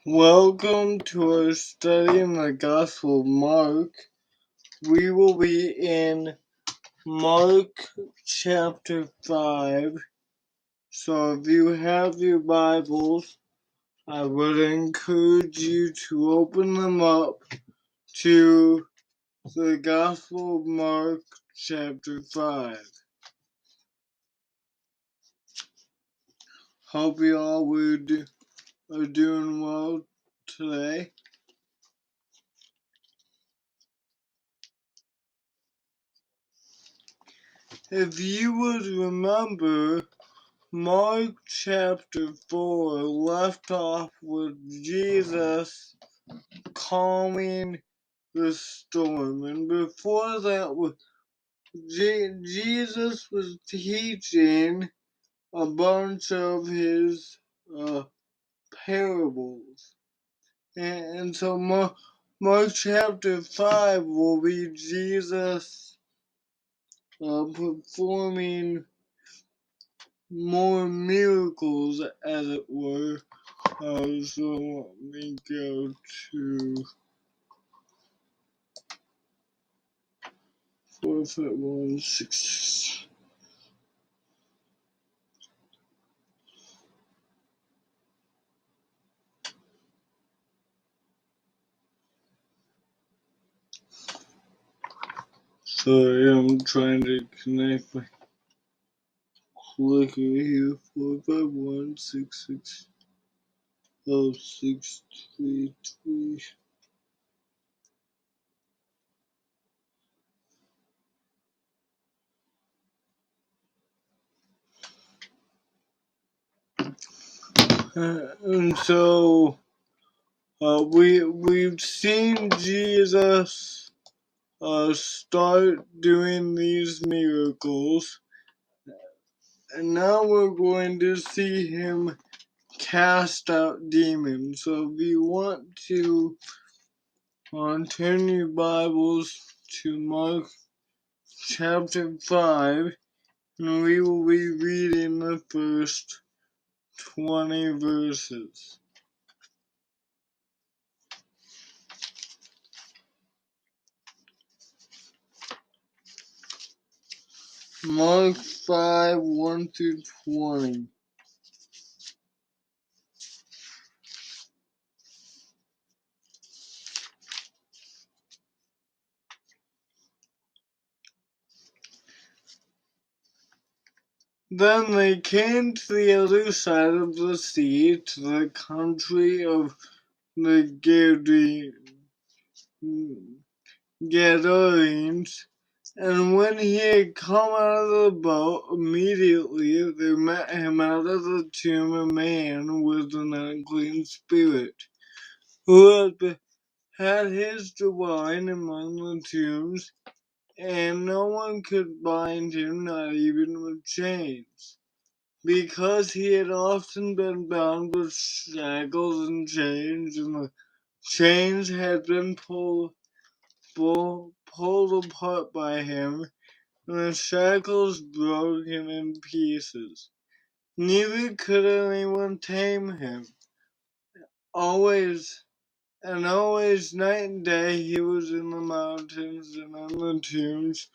Welcome to our study in the Gospel of Mark. We will be in Mark chapter 5. So if you have your Bibles, I would encourage you to open them up to the Gospel of Mark chapter 5. Hope you all are doing well today. If you would remember, Mark chapter 4 left off with Jesus calming the storm. And before that, Jesus was teaching a bunch of his parables. And so Mark chapter 5 will be Jesus performing more miracles, as it were. So let me go to 4:16. Sorry, I'm trying to connect my clicker here. 451660633. And so we've seen Jesus start doing these miracles, and now we're going to see him cast out demons. So if you want to turn your Bibles to Mark chapter 5, and we will be reading the first 20 verses. Mark 5, 1 through 20. Then they came to the other side of the sea, to the country of the Gadarenes. And when he had come out of the boat, immediately there met him out of the tomb a man with an unclean spirit, who had his dwelling among the tombs, and no one could bind him, not even with chains, because he had often been bound with shackles and chains, and the chains had been pulled apart by him, and the shackles broken in pieces. Neither could anyone tame him. Always night and day, he was in the mountains and in the tombs,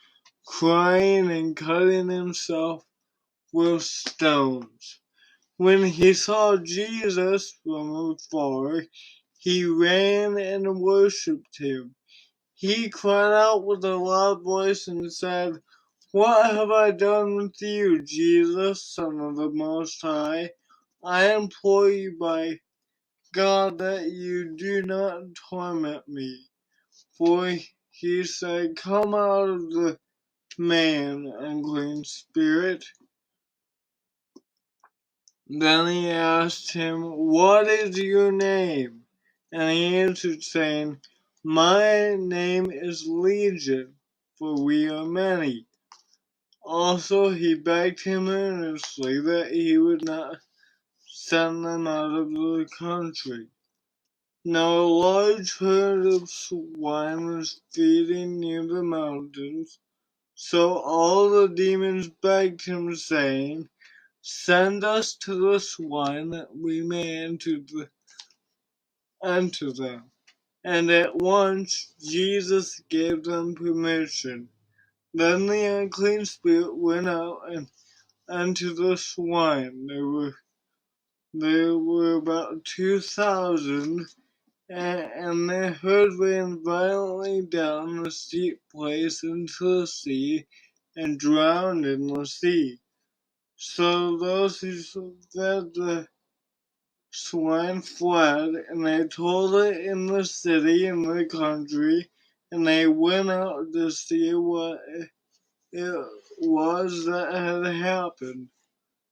crying and cutting himself with stones. When he saw Jesus from afar, he ran and worshipped him. He cried out with a loud voice and said, "What have I done with you, Jesus, Son of the Most High? I implore you by God that you do not torment me." For he said, "Come out of the man, unclean spirit." Then he asked him, "What is your name?" And he answered, saying, "My name is Legion, for we are many." Also he begged him earnestly that he would not send them out of the country. Now a large herd of swine was feeding near the mountains, so all the demons begged him, saying, "Send us to the swine that we may enter unto them. And at once Jesus gave them permission. Then the unclean spirit went out and unto the swine. There were about 2,000, and the herd ran violently down the steep place into the sea and drowned in the sea. So those who fed the swine fled, and they told it in the city and the country, and they went out to see what it was that had happened.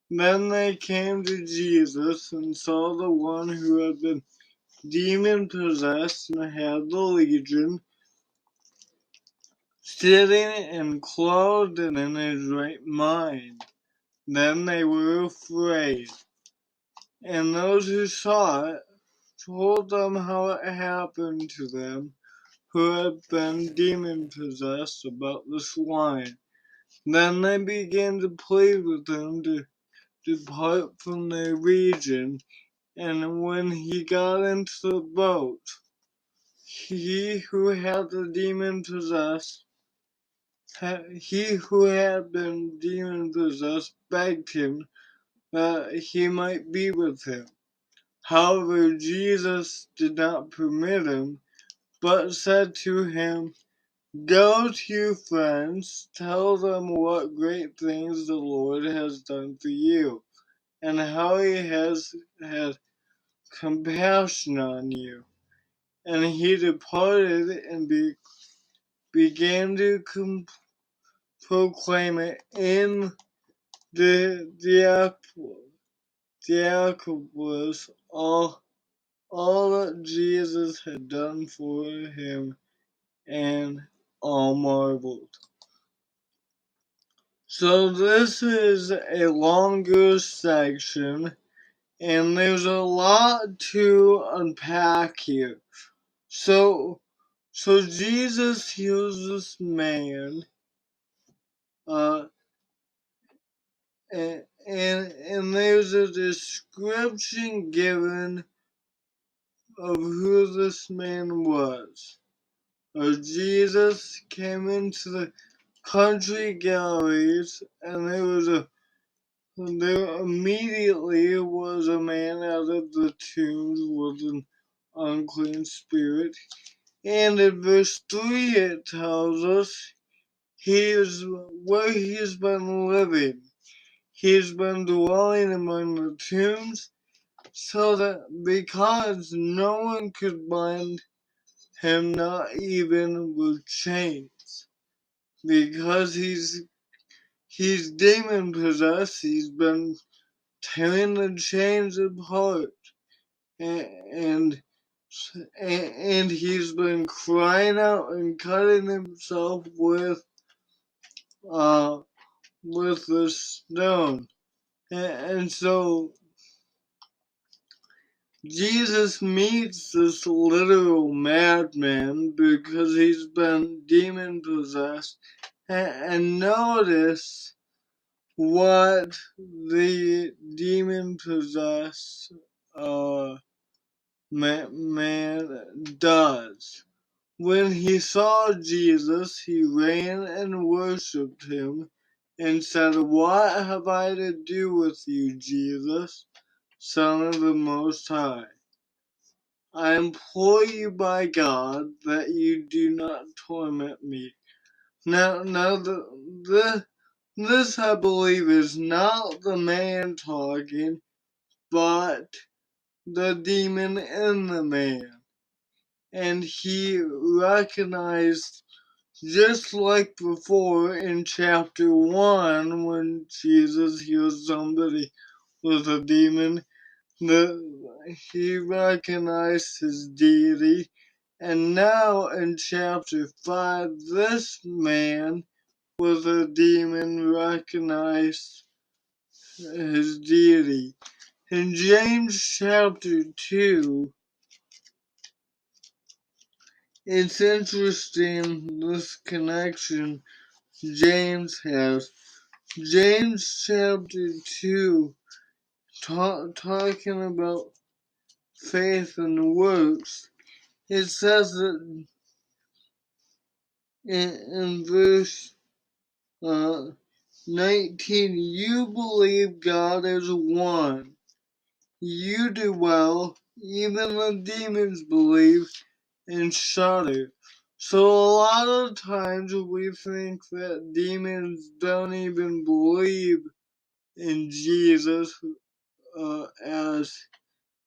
Then they came to Jesus and saw the one who had been demon possessed and had the legion, sitting and clothed and in his right mind. Then they were afraid. And those who saw it told them how it happened to them who had been demon possessed about the swine. Then they began to plead with him to depart from their region. And when he got into the boat, he who had the demon possessed, he who had been demon possessed, begged him that he might be with him. However, Jesus did not permit him, but said to him, "Go to your friends, tell them what great things the Lord has done for you, and how he has had compassion on you." And he departed and began to proclaim it in the Decapolis, all that Jesus had done for him, and all marveled. So this is a longer section, and there's a lot to unpack here. So Jesus heals this man, and there's a description given of who this man was. Jesus came into the country galleries, and there immediately was a man out of the tombs with an unclean spirit. And in verse 3 it tells us where he's been living. He's been dwelling among the tombs, so that because no one could bind him, not even with chains. Because he's demon possessed, he's been tearing the chains apart, and he's been crying out and cutting himself with the stone. And so Jesus meets this literal madman because he's been demon possessed. And notice what the demon possessed man does. When he saw Jesus, he ran and worshipped him and said, "What have I to do with you, Jesus, Son of the Most High? I implore you by God that you do not torment me." Now, this I believe is not the man talking, but the demon in the man. And he recognized, just like before in chapter 1, when Jesus heals somebody with a demon, he recognized his deity. And now in chapter 5, this man with a demon recognized his deity. In James chapter 2, it's interesting this connection James has. James chapter 2, talking about faith and works. It says that in verse 19, you believe God is one. You do well. Even the demons believe and shudder. So a lot of times we think that demons don't even believe in Jesus as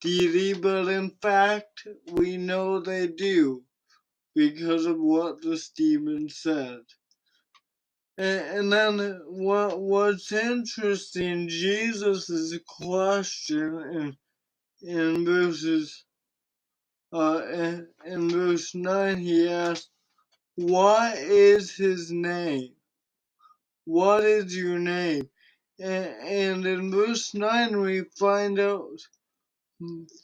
deity, but in fact we know they do because of what this demon said. And then what's interesting, Jesus' question in verses in verse 9, he asked, what is his name? What is your name? And in verse 9 we find out,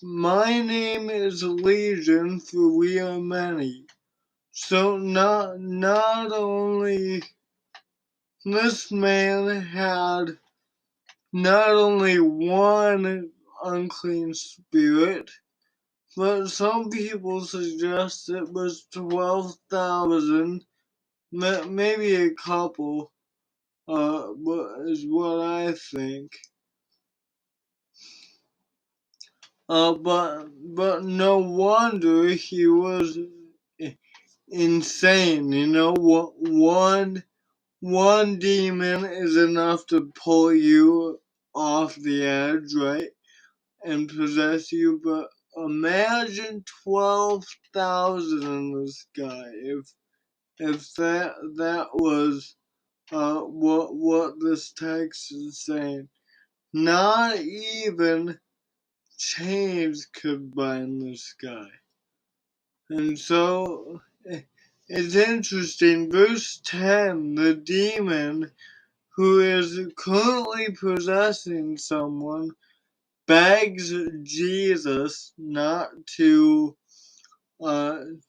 my name is Legion, for we are many. So not only this man had not only one unclean spirit, but some people suggest it was 12,000, maybe a couple, is what I think. But no wonder he was insane. You know, one demon is enough to pull you off the edge, right, and possess you. But imagine 12,000 in this guy. If that was what this text is saying, not even chains could bind this guy. And so it's interesting. Verse 10, the demon who is currently possessing someone begs Jesus not to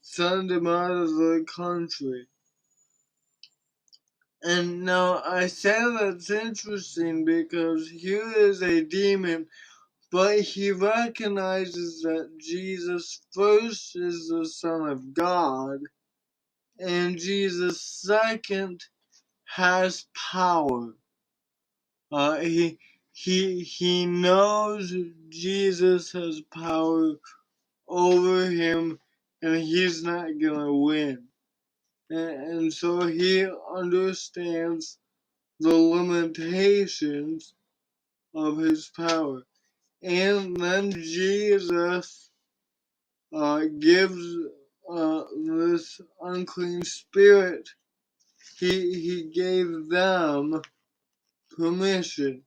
send him out of the country. And now I say that's interesting because here is a demon, but he recognizes that Jesus first is the Son of God, and Jesus second has power. He knows Jesus has power over him, and he's not gonna win. And so he understands the limitations of his power. And then Jesus gives this unclean spirit, he gave them permission.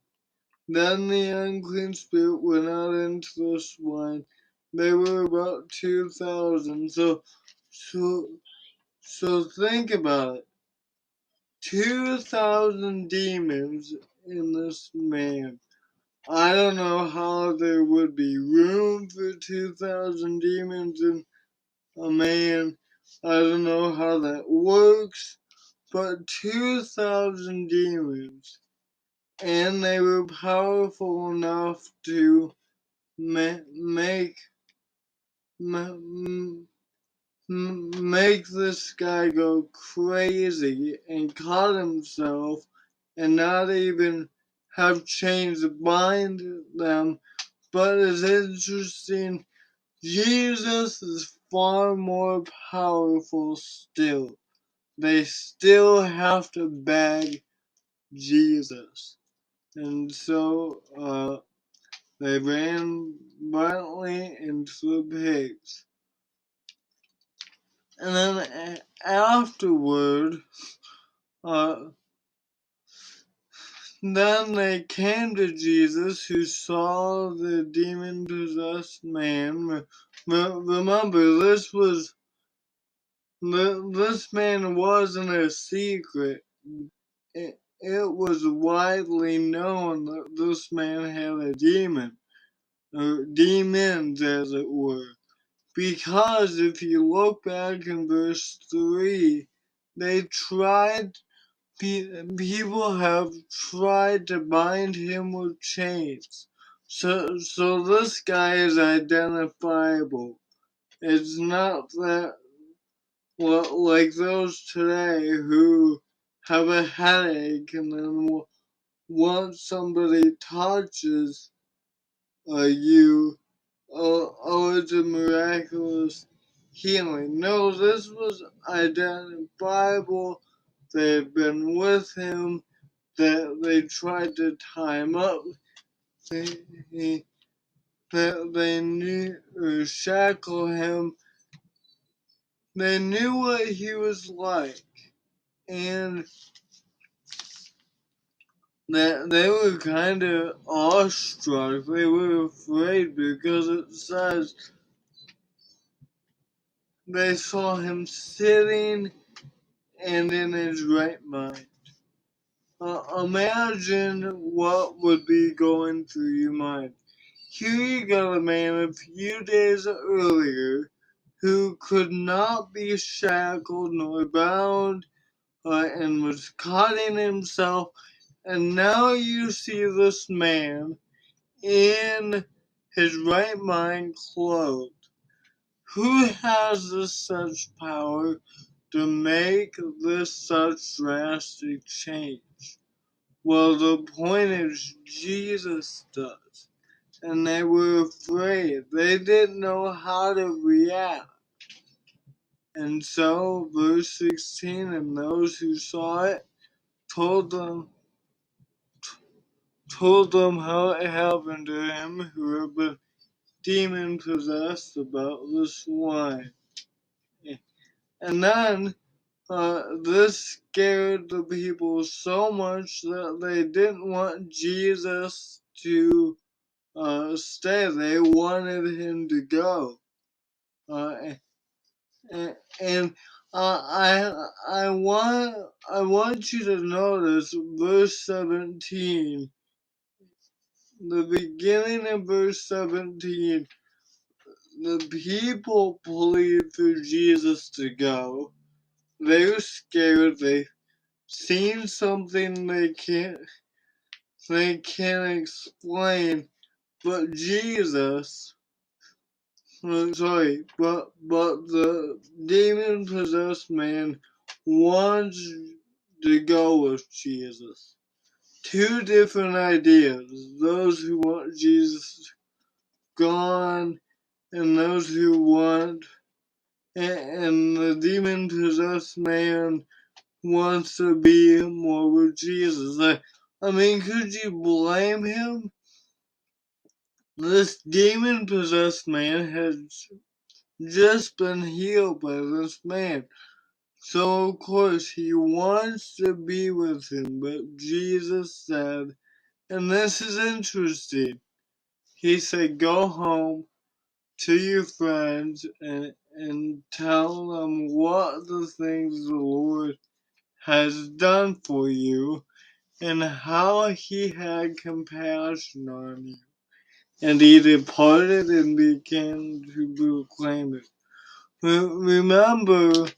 Then the unclean spirit went out into the swine. They were about 2,000. So think about it. 2,000 demons in this man. I don't know how there would be room for 2,000 demons in a man. I don't know how that works, but 2,000 demons. And they were powerful enough to make this guy go crazy and cut himself and not even have chains bind them. But it's interesting, Jesus is far more powerful still. They still have to beg Jesus. And so they ran violently into the pigs. And then afterward, then they came to Jesus, who saw the demon-possessed man. Remember, this man wasn't a secret. It was widely known that this man had a demon, or demons as it were. Because if you look back in verse 3, people have tried to bind him with chains. So this guy is identifiable. It's not that like those today who have a headache and then once somebody touches you, oh, it's a miraculous healing. No, this was identifiable. They had been with him. That they tried to tie him up. They, they knew or shackle him. They knew what he was like, and that they were kind of awestruck. They were afraid because it says they saw him sitting and in his right mind. Imagine what would be going through your mind. Here you got a man a few days earlier who could not be shackled nor bound and was cutting himself, and now you see this man in his right mind clothed. Who has this such power to make this such drastic change? Well, the point is Jesus does. And they were afraid. They didn't know how to react. And so, verse 16, and those who saw it told them how it happened to him who had been demon possessed about this wine. And then this scared the people so much that they didn't want Jesus to stay. They wanted him to go. And I want you to notice verse 17. The beginning of verse 17. The people plead for Jesus to go. They're scared. They've seen something they can't explain. But Jesus, but the demon possessed man wants to go with Jesus. Two different ideas. Those who want Jesus gone and those who want, and the demon possessed man wants to be more with Jesus. I mean, could you blame him? This demon possessed man has just been healed by this man. So of course he wants to be with him, but Jesus said, and this is interesting, he said, go home to your friends and tell them what the things the Lord has done for you and how he had compassion on you. And he departed and began to proclaim it. Remember,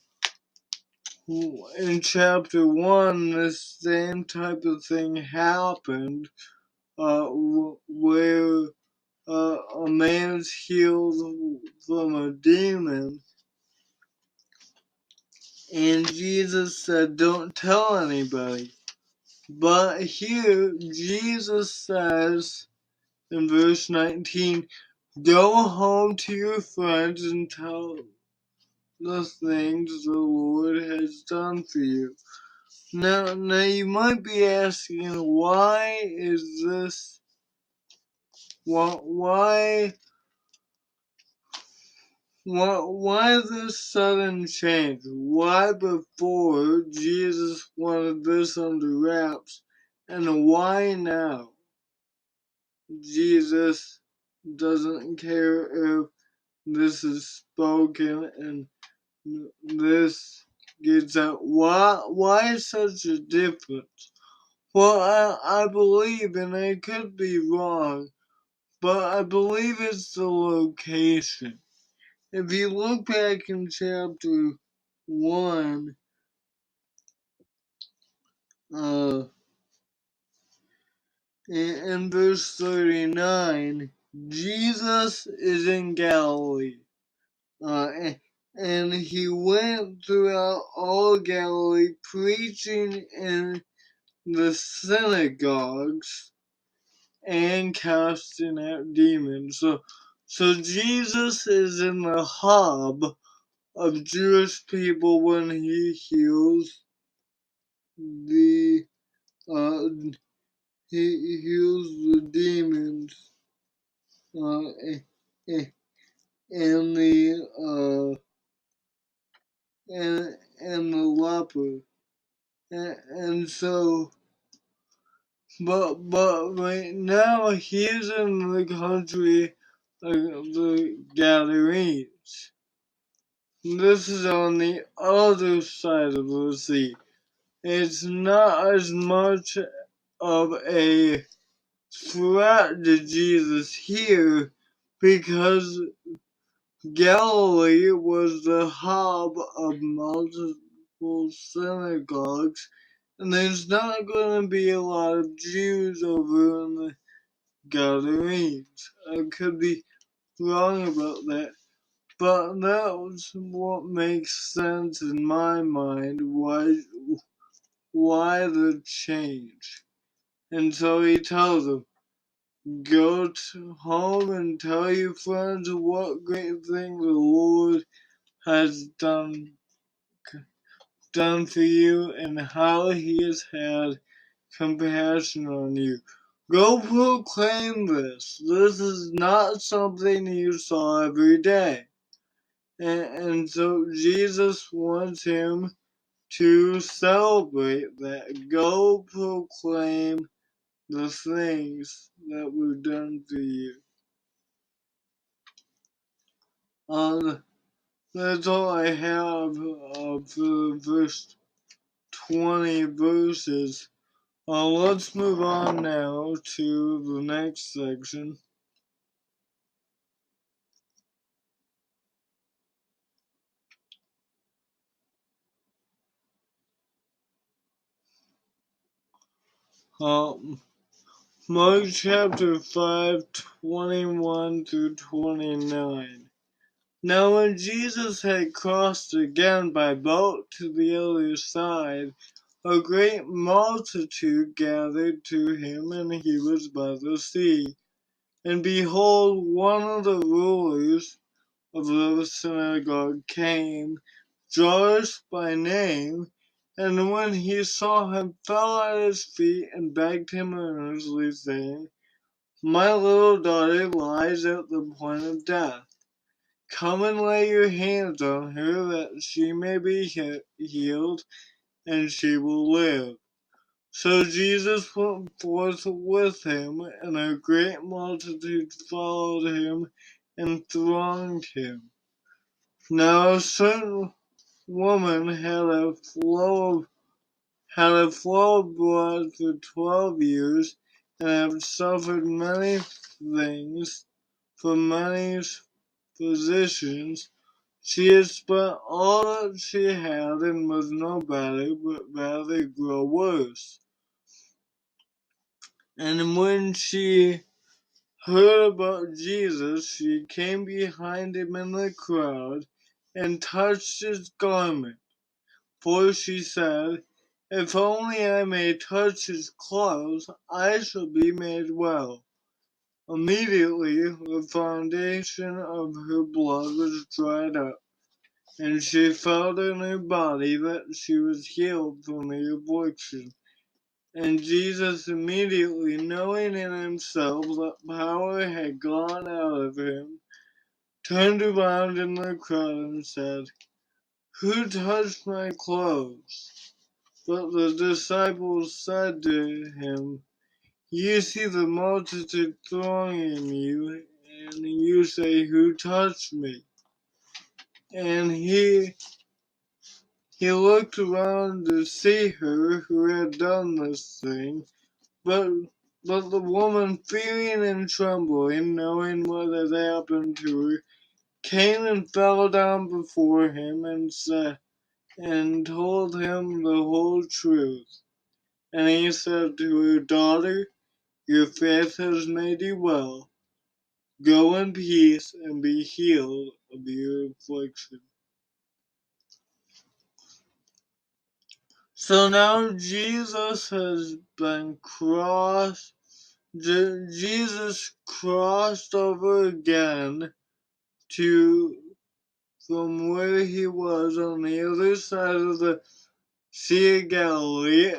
in chapter 1, the same type of thing happened where a man's healed from a demon, and Jesus said, don't tell anybody. But here, Jesus says in verse 19, go home to your friends and tell the things the Lord has done for you. Now you might be asking, why is this? Why this sudden change? Why before Jesus wanted this under wraps, and why now Jesus doesn't care if this is spoken and this gets out? Why such a difference? Well, I believe, and I could be wrong, but I believe it's the location. If you look back in chapter 1, In verse 39, Jesus is in Galilee, and he went throughout all Galilee, preaching in the synagogues and casting out demons. So Jesus is in the hub of Jewish people when he heals the uh, he heals the demons and the leper, and so. But right now he's in the country of the Gadarenes. This is on the other side of the sea. It's not as much of a threat to Jesus here because Galilee was the hub of multiple synagogues, and there's not going to be a lot of Jews over in the Gadarenes. I could be wrong about that, but that's what makes sense in my mind why the change. And so he tells them, go home and tell your friends what great thing the Lord has done for you and how he has had compassion on you. Go proclaim this. This is not something you saw every day. And so Jesus wants him to celebrate that. Go proclaim the things that were done for you. That's all I have for the first 20 verses. Let's move on now to the next section. Mark chapter 5, 21 through 29. Now when Jesus had crossed again by boat to the other side, a great multitude gathered to him, and he was by the sea. And behold, one of the rulers of the synagogue came, Jairus by name, and when he saw him, fell at his feet and begged him earnestly, saying, my little daughter lies at the point of death. Come and lay your hands on her that she may be healed, and she will live. So Jesus went forth with him, and a great multitude followed him and thronged him. Now a certain woman had a flow of blood for 12 years, and had suffered many things from many physicians. She had spent all that she had and was no better, but rather grew worse. And when she heard about Jesus, she came behind him in the crowd and touched his garment. For she said, if only I may touch his clothes, I shall be made well. Immediately the foundation of her blood was dried up, and she felt in her body that she was healed from the affliction. And Jesus, immediately knowing in himself that power had gone out of him, turned around in the crowd and said, who touched my clothes? But the disciples said to him, you see the multitude thronging you, and you say, who touched me? And he looked around to see her who had done this thing, but the woman, fearing and trembling, knowing what had happened to her, came and fell down before him and told him the whole truth. And he said to her, daughter, Your faith has made you well. Go in peace and be healed of your affliction. So now Jesus has been crossed. Jesus crossed over again to from where he was on the other side of the Sea of Galilee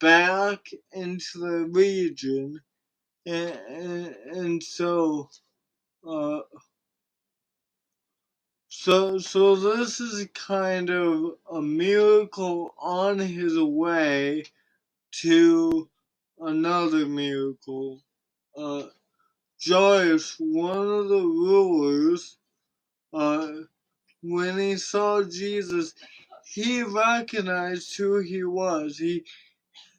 back into the region, and so so this is kind of a miracle on his way to another miracle. Joyce, one of the rulers, when he saw Jesus, he recognized who he was.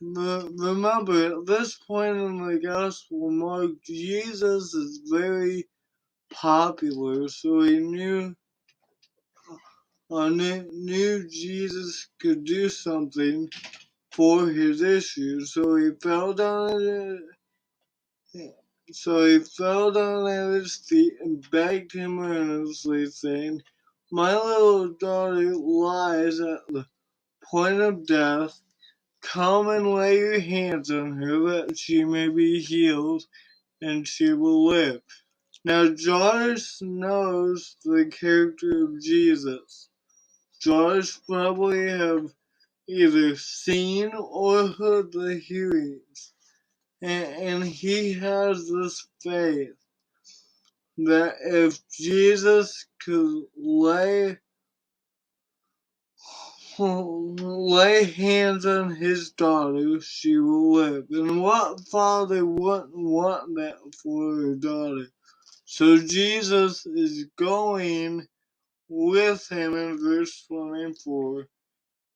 Remember, at this point in the Gospel of Mark, Jesus is very popular, so he knew Jesus could do something for his issue. So he fell down at his feet and begged him earnestly, saying, "My little daughter lies at the point of death. Come and lay your hands on her that she may be healed, and she will live." Now Josh knows the character of Jesus. Josh probably have either seen or heard the hearings, and he has this faith that if Jesus could lay hands on his daughter, she will live. And what father wouldn't want that for her daughter? So Jesus is going with him in verse 24,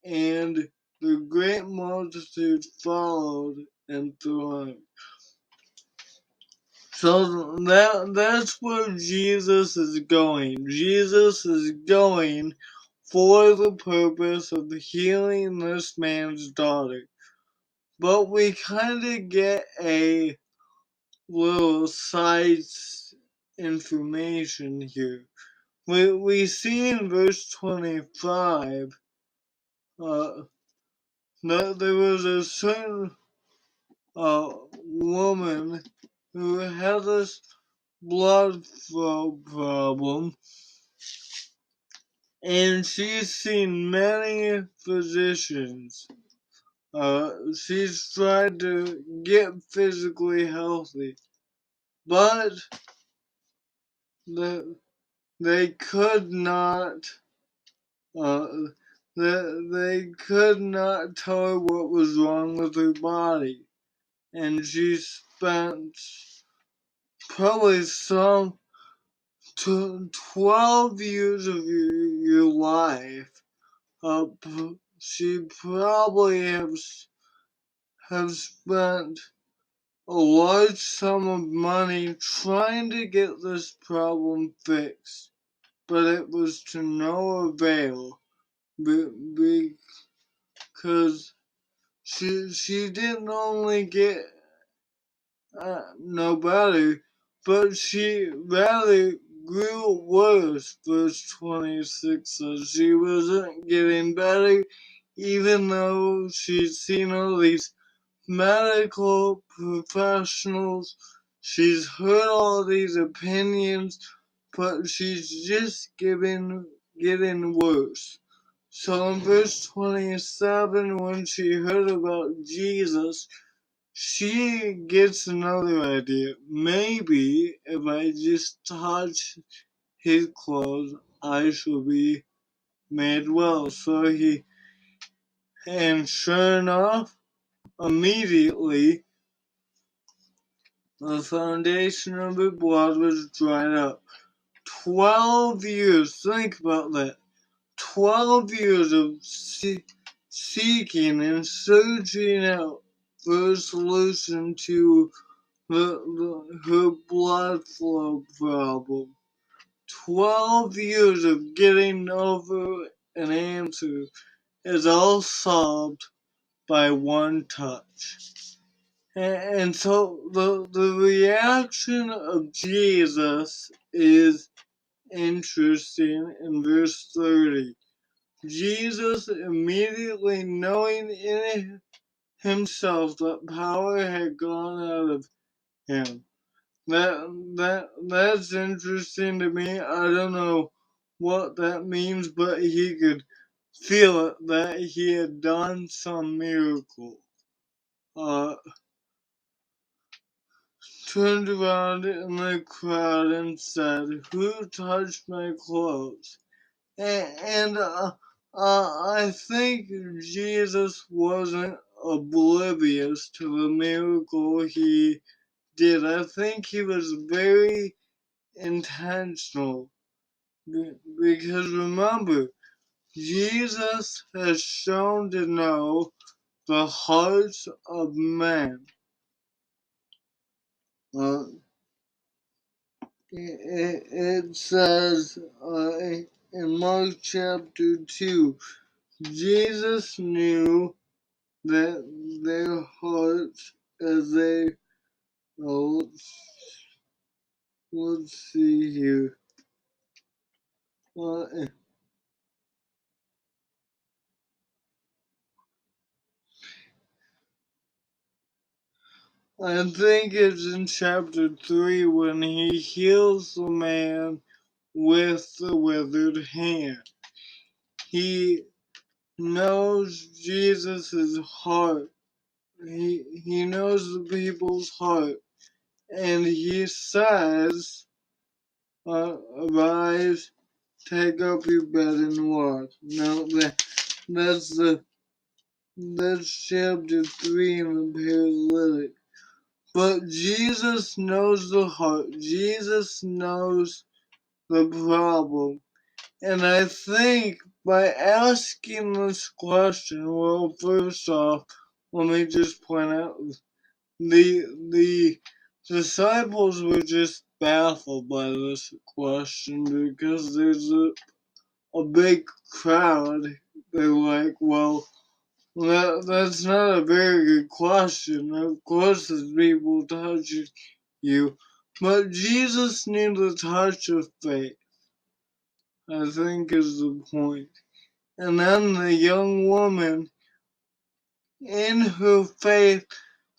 and the great multitude followed and thronged. So that's where Jesus is going. Jesus is going for the purpose of healing this man's daughter. But we kind of get a little side information here. We see in verse 25 that there was a certain woman who had this blood flow problem, and she's seen many physicians. She's tried to get physically healthy, but they could not. Uh, they could not tell her what was wrong with her body, and she spent probably 12 years of your life. She probably have spent a large sum of money trying to get this problem fixed, but it was to no avail because she didn't only get no better, but she rather grew worse. Verse 26 says she wasn't getting better, even though she'd seen all these medical professionals. She's heard all these opinions, but she's just getting worse. So in verse 27, when she heard about Jesus, she gets another idea. Maybe if I just touch his clothes, I shall be made well. And sure enough, immediately the foundation of her blood was dried up. 12 years, think about that. 12 years of seeking and searching out for a solution to her blood flow problem. 12 years of getting over an answer is all solved by one touch. And so the reaction of Jesus is interesting in verse 30. Jesus, immediately knowing in himself that power had gone out of him. That's interesting to me. I don't know what that means, but he could feel it that he had done some miracle. Turned around in the crowd and said, "Who touched my clothes?" And I think Jesus wasn't oblivious to the miracle he did. I think he was very intentional. Because remember, Jesus has shown to know the hearts of men. It says in Mark chapter 2, Jesus knew that their hearts as they, oh, let's see here. I think it's in chapter 3 when he heals the man with the withered hand. He knows Jesus' heart. He knows the people's heart. And he says, "Arise, take up your bed and walk." No, that's chapter 3 in the paralytic. But Jesus knows the heart. Jesus knows the problem. And I think by asking this question, well, first off, let me just point out the disciples were just baffled by this question because there's a big crowd. They're like, well, that's not a very good question. Of course, there's people touching you. But Jesus needs a touch of faith, I think is the point. And then the young woman, in her faith,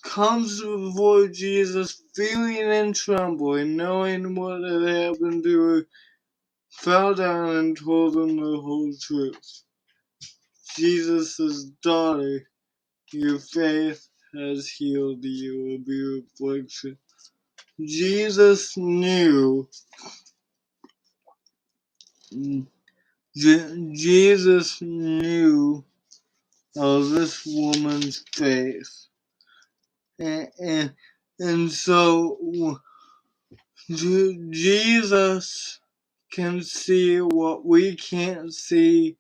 comes before Jesus, fearing and trembling, knowing what had happened to her, fell down and told him the whole truth. Jesus' daughter, your faith has healed you of your affliction. Jesus knew of this woman's faith. And so Jesus can see what we can't see,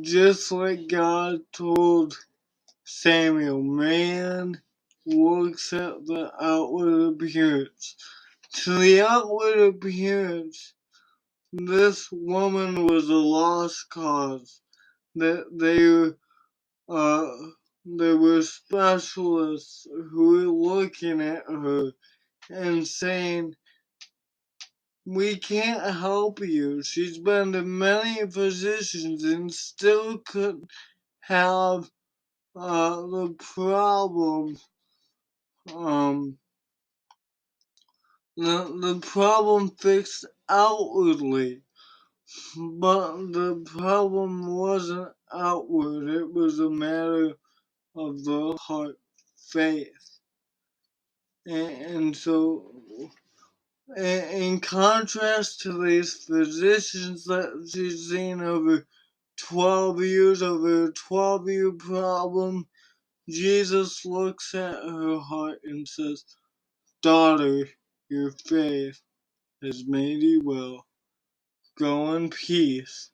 just like God told Samuel, man looks at the outward appearance. To the outward appearance, this woman was a lost cause. That there were specialists who were looking at her and saying, "We can't help you. She's been to many physicians and still couldn't have the problem. The problem fixed outwardly, but the problem wasn't outward. It was a matter of the heart, faith, and so." In contrast to these physicians that she's seen over 12 years, over a 12-year problem, Jesus looks at her heart and says, "Daughter, your faith has made you well. Go in peace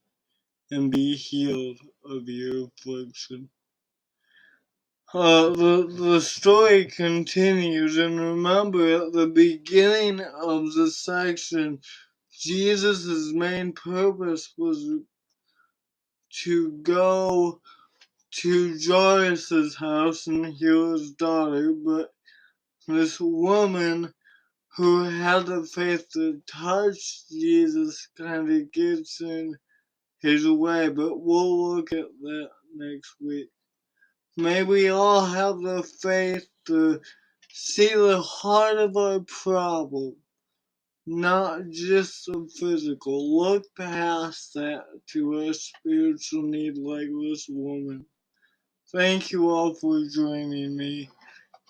and be healed of your affliction." The story continues, and remember at the beginning of the section, Jesus' main purpose was to go to Jairus' house and heal his daughter, but this woman who had the faith to touch Jesus kind of gets in his way, but we'll look at that next week. May we all have the faith to see the heart of our problem, not just the physical. Look past that to our spiritual need like this woman. Thank you all for joining me,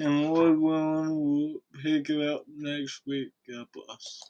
and Lord willing, we'll pick it up next week. God bless.